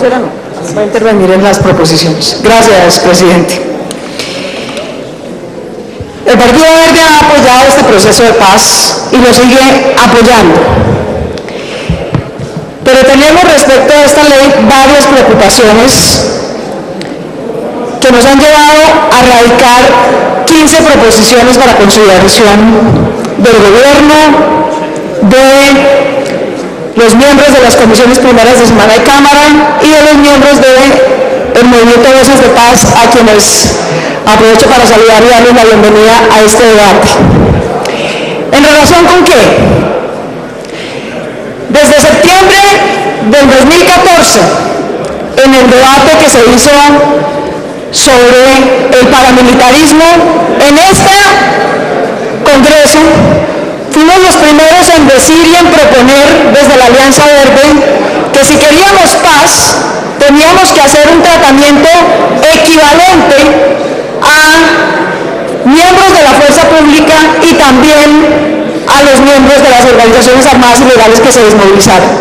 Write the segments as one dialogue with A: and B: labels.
A: fuera no, va a intervenir en las proposiciones. Gracias, presidente. El Partido Verde ha apoyado este proceso de paz y lo sigue apoyando. Pero tenemos respecto a esta ley varias preocupaciones que nos han llevado a radicar 15 proposiciones para consideración del gobierno, de los miembros de las comisiones primeras de Semana y Cámara y de los miembros del Movimiento Voces de Paz, a quienes aprovecho para saludar y darles la bienvenida a este debate. ¿En relación con qué? Desde septiembre del 2014, en el debate que se hizo sobre el paramilitarismo en este Congreso, fuimos los primeros en decir y en proponer desde la Alianza Verde que si queríamos paz, teníamos que hacer un tratamiento equivalente a miembros de la fuerza pública y también a los miembros de las organizaciones armadas ilegales que se desmovilizaron.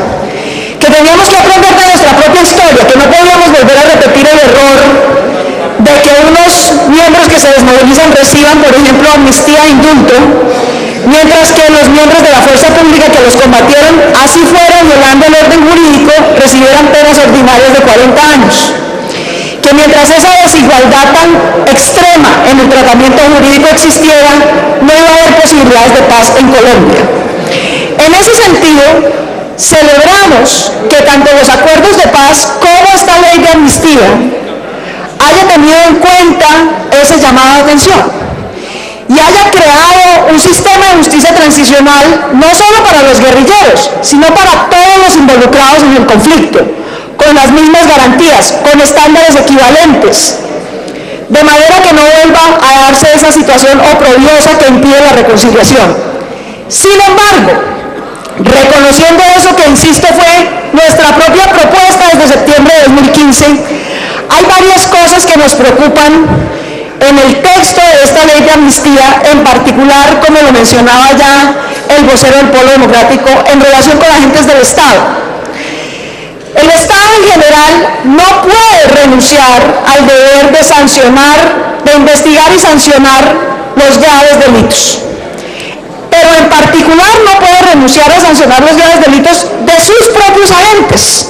A: Que teníamos que aprender de nuestra propia historia, que no podíamos volver a repetir el error de que unos miembros que se desmovilizan reciban, por ejemplo, amnistía e indulto, mientras que los miembros de la fuerza pública que los combatieron, así fuera violando el orden jurídico, recibieran penas ordinarias de 40 años. Que mientras esa desigualdad tan extrema en el tratamiento jurídico existiera, no iba a haber posibilidades de paz en Colombia. En ese sentido, celebramos que tanto los acuerdos de paz como esta ley de amnistía haya tenido en cuenta ese llamado de atención y haya creado un sistema de justicia transicional no solo para los guerrilleros, sino para todos los involucrados en el conflicto, con las mismas garantías, con estándares equivalentes, de manera que no vuelva a darse esa situación oprobiosa que impide la reconciliación. Sin embargo, reconociendo eso que, insisto, fue nuestra propia propuesta desde septiembre de 2015, hay varias cosas que nos preocupan en el texto de esta ley de amnistía, en particular, como lo mencionaba ya el vocero del Polo Democrático, en relación con agentes del Estado. El Estado en general no puede renunciar al deber de sancionar, de investigar y sancionar los graves delitos. Pero en particular no puede renunciar a sancionar los graves delitos de sus propios agentes.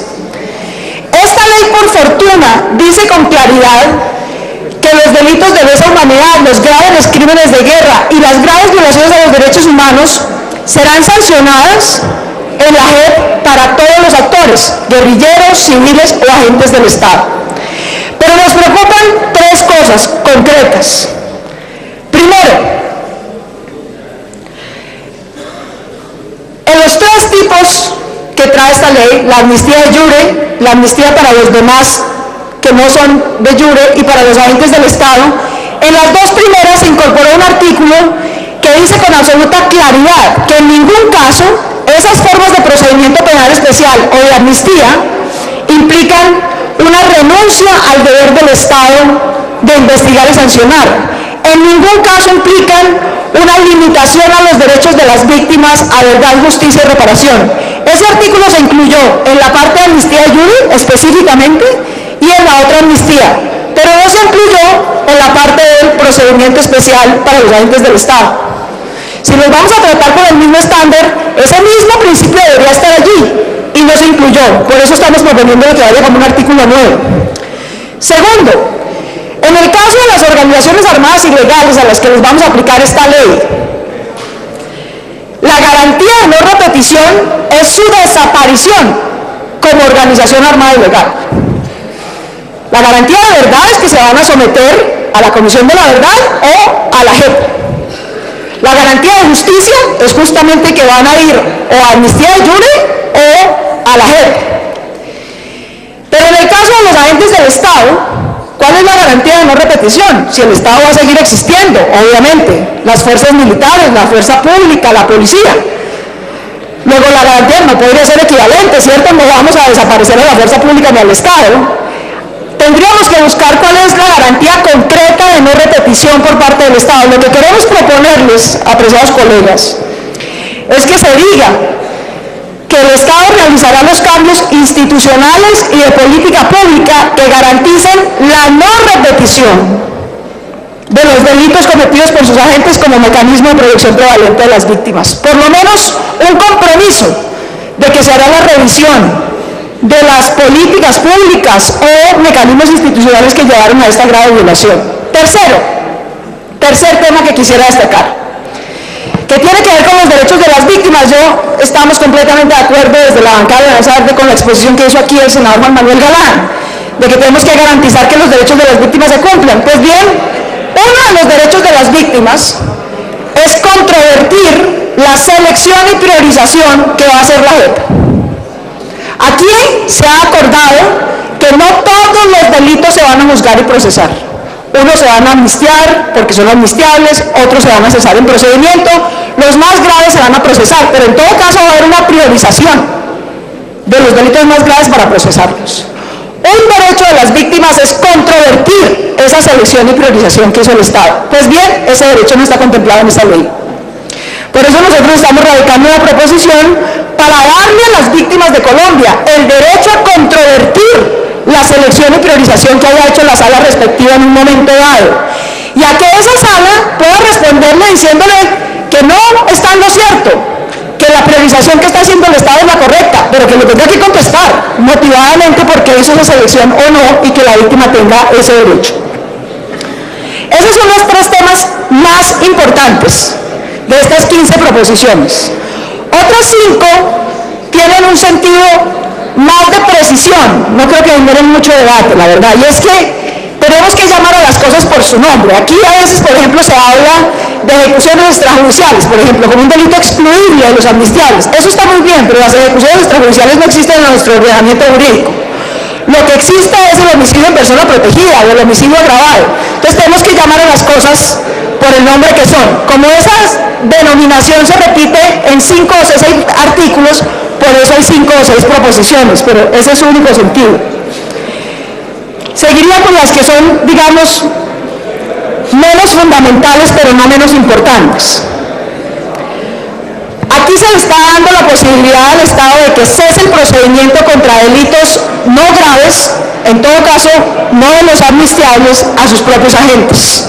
A: Esta ley, por fortuna, dice con claridad que los delitos de lesa humanidad, los graves crímenes de guerra y las graves violaciones de los derechos humanos serán sancionadas en la JEP para todos los actores, guerrilleros, civiles o agentes del Estado. Pero nos preocupan tres cosas concretas. Primero, en los tres tipos que trae esta ley, la amnistía de jure, la amnistía para los demás que no son de jure y para los agentes del Estado, en las dos primeras se incorporó un artículo que dice con absoluta claridad que en ningún caso esas formas de procedimiento penal especial o de amnistía implican una renuncia al deber del Estado de investigar y sancionar. En ningún caso implican una limitación a los derechos de las víctimas a verdad, justicia y reparación. Ese artículo se incluyó en la parte de amnistía de jure específicamente y en la otra amnistía, pero no se incluyó en la parte del procedimiento especial para los agentes del Estado. Si nos vamos a tratar con el mismo estándar, ese mismo principio debería estar allí y no se incluyó. Por eso estamos proponiendo que vaya como un artículo nuevo. Segundo, en el caso de las organizaciones armadas ilegales a las que les vamos a aplicar esta ley, la garantía de no repetición es su desaparición como organización armada ilegal. La garantía de verdad es que se van a someter a la Comisión de la Verdad o a la JEP. La garantía de justicia es justamente que van a ir o a amnistía de jure o a la JEP. Pero en el caso de los agentes del Estado, ¿cuál es la garantía de no repetición? Si el Estado va a seguir existiendo, obviamente, las fuerzas militares, la fuerza pública, la policía. Luego la garantía no podría ser equivalente, ¿cierto? No vamos a desaparecer a la fuerza pública ni al Estado. Tendríamos que buscar cuál es la garantía concreta de no repetición por parte del Estado. Lo que queremos proponerles, apreciados colegas, es que se diga que que el Estado realizará los cambios institucionales y de política pública que garanticen la no repetición de los delitos cometidos por sus agentes como mecanismo de protección prevalente de las víctimas. Por lo menos un compromiso de que se hará la revisión de las políticas públicas o mecanismos institucionales que llevaron a esta grave violación. Tercer tema que quisiera destacar, que tiene que ver con los derechos de las víctimas. Estamos completamente de acuerdo desde la bancada de Alianza Verde con la exposición que hizo aquí el senador Juan Manuel Galán, de que tenemos que garantizar que los derechos de las víctimas se cumplan. Pues bien, uno de los derechos de las víctimas es controvertir la selección y priorización que va a hacer la JEP. Aquí se ha acordado que no todos los delitos se van a juzgar y procesar. Unos se van a amnistiar porque son amnistiables, otros se van a cesar en procedimiento, los más graves se van a procesar, pero en todo caso va a haber una priorización de los delitos más graves para procesarlos. Un derecho de las víctimas es controvertir esa selección y priorización que hizo el Estado. Pues bien, ese derecho no está contemplado en esta ley. Por eso nosotros estamos radicando una proposición para darle a las víctimas de Colombia el derecho a controvertir la selección y priorización que haya hecho la sala respectiva en un momento dado. Y a que esa sala pueda responderle diciéndole que no está en lo cierto, que la priorización que está haciendo el Estado es la correcta, pero que lo tendrá que contestar motivadamente por qué hizo esa selección o no y que la víctima tenga ese derecho. Esos son los tres temas más importantes de estas 15 proposiciones. Otras 5 tienen un sentido más de precisión, no creo que generen mucho debate, la verdad, y es que tenemos que llamar a las cosas por su nombre. Aquí a veces, por ejemplo, se habla de ejecuciones extrajudiciales, por ejemplo, como un delito excluible de los amnistiables. Eso está muy bien, pero las ejecuciones extrajudiciales no existen en nuestro ordenamiento jurídico. Lo que existe es el homicidio en persona protegida o el homicidio agravado. Entonces tenemos que llamar a las cosas por el nombre que son. Como esa denominación se repite en 5 o 6 artículos, por eso hay 5 o 6 proposiciones, pero ese es su único sentido. Seguiría con las que son, digamos, menos fundamentales, pero no menos importantes. Aquí se le está dando la posibilidad al Estado de que cese el procedimiento contra delitos no graves, en todo caso no de los amnistiables, a sus propios agentes.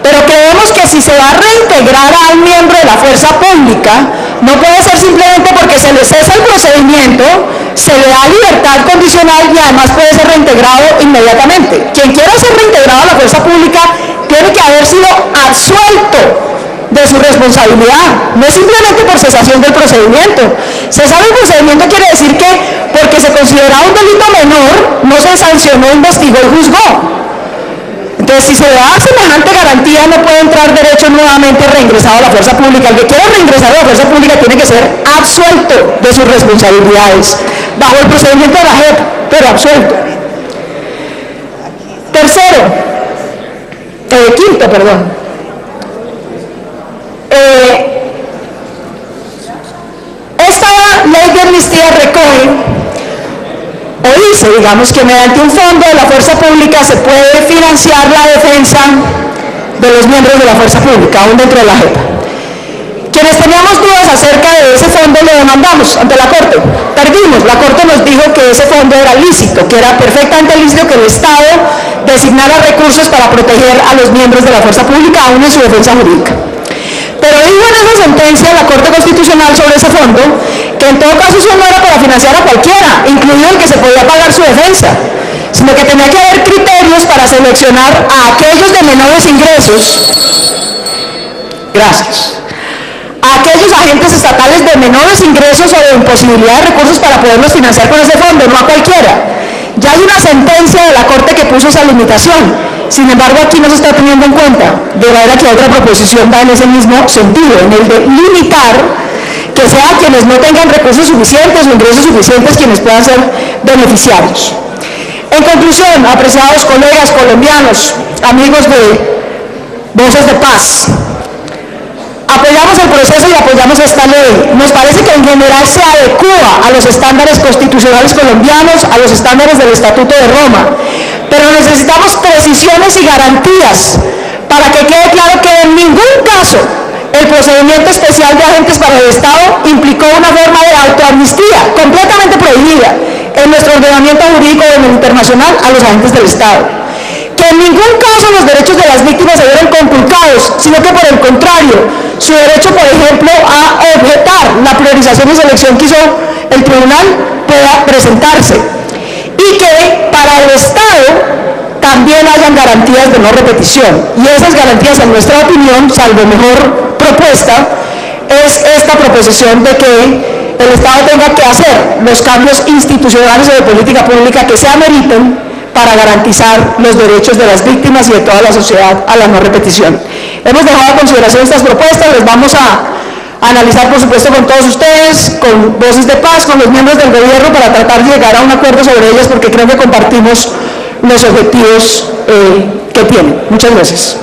A: Pero creemos que si se va a reintegrar a un miembro de la fuerza pública, no puede ser simplemente porque se le cesa el procedimiento, se le da libertad condicional y además puede ser reintegrado inmediatamente. Quien quiera ser reintegrado a la fuerza pública tiene que haber sido absuelto de su responsabilidad, no es simplemente por cesación del procedimiento. Cesar el procedimiento quiere decir que porque se consideraba un delito menor, no se sancionó, investigó y juzgó. Entonces, si se le da semejante garantía, no puede entrar derecho nuevamente reingresado a la fuerza pública. El que quiera reingresar a la fuerza pública tiene que ser absuelto de sus responsabilidades, bajo el procedimiento de la JEP, pero absuelto. Quinto, esta ley de amnistía recoge o dice, digamos, que mediante un fondo de la fuerza pública se puede financiar la defensa de los miembros de la fuerza pública, aún dentro de la JEP. Quienes teníamos dudas acerca de ese fondo lo demandamos ante la Corte. Perdimos. La Corte nos dijo que ese fondo era lícito, que era perfectamente lícito que el Estado designara recursos para proteger a los miembros de la fuerza pública, aún en su defensa jurídica. Pero dijo en esa sentencia la Corte Constitucional sobre ese fondo que en todo caso eso no era para financiar a cualquiera, incluido el que se podía pagar su defensa, sino que tenía que haber criterios para seleccionar a aquellos de menores ingresos. Gracias. A aquellos agentes estatales de menores ingresos o de imposibilidad de recursos para poderlos financiar con ese fondo, no a cualquiera. Ya hay una sentencia de la Corte que puso esa limitación. Sin embargo, aquí no se está teniendo en cuenta, de manera que otra proposición va en ese mismo sentido, en el de limitar que sea quienes no tengan recursos suficientes o ingresos suficientes quienes puedan ser beneficiarios. En conclusión, apreciados colegas colombianos, amigos de Voces de Paz, apoyamos el proceso y apoyamos esta ley. Nos parece que en general se adecúa a los estándares constitucionales colombianos, a los estándares del Estatuto de Roma, pero necesitamos precisiones y garantías para que quede claro que en ningún caso El procedimiento especial de agentes para el Estado implicó una forma de autoamnistía completamente prohibida en nuestro ordenamiento jurídico internacional a los agentes del Estado. Que en ningún caso los derechos de las víctimas se vieron conculcados, sino que por el contrario, su derecho, por ejemplo, a objetar la priorización y selección que hizo el tribunal pueda presentarse. Y que para el Estado también hayan garantías de no repetición. Y esas garantías, en nuestra opinión, salvo mejor propuesta, es esta proposición de que el Estado tenga que hacer los cambios institucionales o de política pública que se ameriten para garantizar los derechos de las víctimas y de toda la sociedad a la no repetición. Hemos dejado a consideración estas propuestas, las vamos a analizar, por supuesto, con todos ustedes, con Voces de Paz, con los miembros del gobierno, para tratar de llegar a un acuerdo sobre ellas, porque creo que compartimos los objetivos que tienen. Muchas gracias.